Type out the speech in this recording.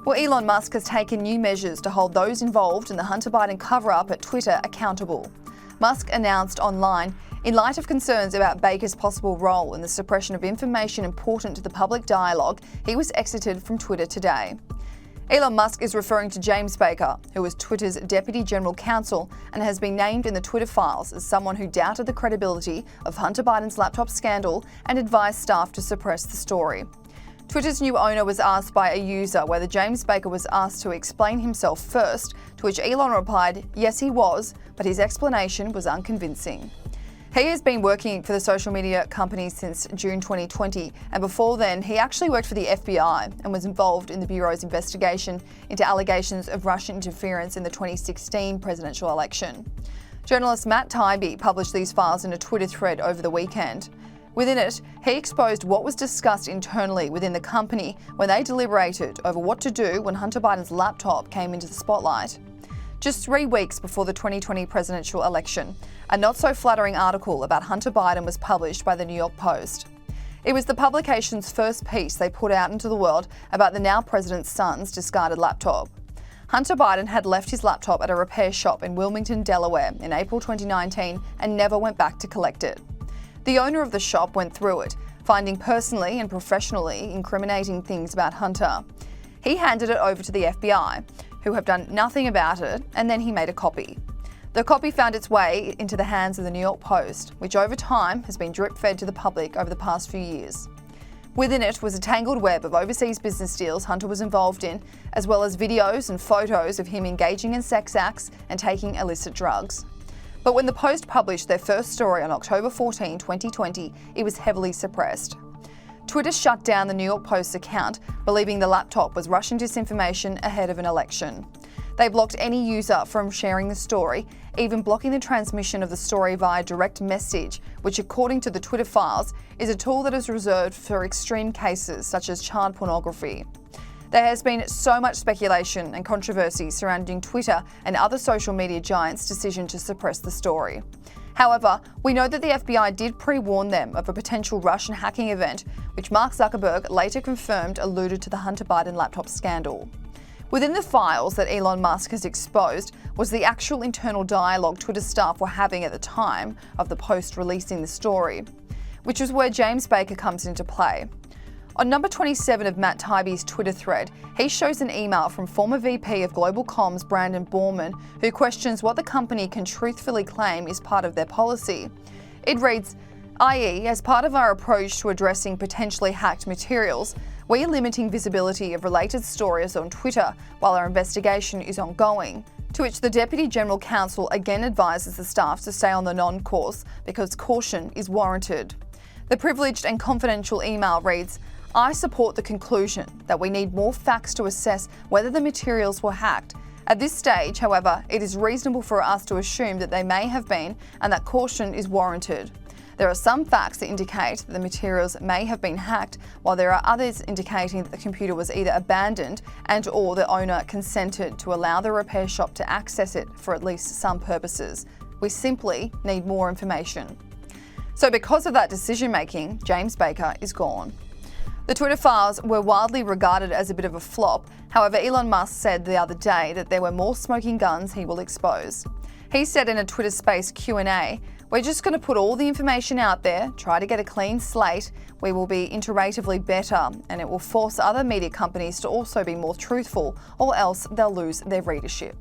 Well, Elon Musk has taken new measures to hold those involved in the Hunter Biden cover-up at Twitter accountable. Musk announced online, in light of concerns about Baker's possible role in the suppression of information important to the public dialogue, he was exited from Twitter today. Elon Musk is referring to James Baker, who was Twitter's Deputy General Counsel and has been named in the Twitter files as someone who doubted the credibility of Hunter Biden's laptop scandal and advised staff to suppress the story. Twitter's new owner was asked by a user whether James Baker was asked to explain himself first, to which Elon replied, yes he was, but his explanation was unconvincing. He has been working for the social media company since June 2020, and before then he actually worked for the FBI and was involved in the Bureau's investigation into allegations of Russian interference in the 2016 presidential election. Journalist Matt Taibbi published these files in a Twitter thread over the weekend. Within it, he exposed what was discussed internally within the company when they deliberated over what to do when Hunter Biden's laptop came into the spotlight. Just 3 weeks before the 2020 presidential election, a not-so-flattering article about Hunter Biden was published by the New York Post. It was the publication's first piece they put out into the world about the now president's son's discarded laptop. Hunter Biden had left his laptop at a repair shop in Wilmington, Delaware in April 2019 and never went back to collect it. The owner of the shop went through it, finding personally and professionally incriminating things about Hunter. He handed it over to the FBI, who have done nothing about it, and then he made a copy. The copy found its way into the hands of the New York Post, which over time has been drip-fed to the public over the past few years. Within it was a tangled web of overseas business deals Hunter was involved in, as well as videos and photos of him engaging in sex acts and taking illicit drugs. But when the Post published their first story on October 14, 2020, it was heavily suppressed. Twitter shut down the New York Post's account, believing the laptop was Russian disinformation ahead of an election. They blocked any user from sharing the story, even blocking the transmission of the story via direct message, which according to the Twitter files, is a tool that is reserved for extreme cases such as child pornography. There has been so much speculation and controversy surrounding Twitter and other social media giants' decision to suppress the story. However, we know that the FBI did pre-warn them of a potential Russian hacking event, which Mark Zuckerberg later confirmed alluded to the Hunter Biden laptop scandal. Within the files that Elon Musk has exposed was the actual internal dialogue Twitter staff were having at the time of the Post releasing the story, which is where James Baker comes into play. On number 27 of Matt Taibbi's Twitter thread, he shows an email from former VP of Global Comms Brandon Borman, who questions what the company can truthfully claim is part of their policy. It reads, i.e., as part of our approach to addressing potentially hacked materials, we are limiting visibility of related stories on Twitter while our investigation is ongoing. To which the Deputy General Counsel again advises the staff to stay on the non-course because caution is warranted. The privileged and confidential email reads, I support the conclusion that we need more facts to assess whether the materials were hacked. At this stage, however, it is reasonable for us to assume that they may have been and that caution is warranted. There are some facts that indicate that the materials may have been hacked, while there are others indicating that the computer was either abandoned and/or the owner consented to allow the repair shop to access it for at least some purposes. We simply need more information. So because of that decision-making, James Baker is gone. The Twitter files were widely regarded as a bit of a flop. However, Elon Musk said the other day that there were more smoking guns he will expose. He said in a Twitter Space Q&A, we're just going to put all the information out there, try to get a clean slate. We will be iteratively better, and it will force other media companies to also be more truthful, or else they'll lose their readership.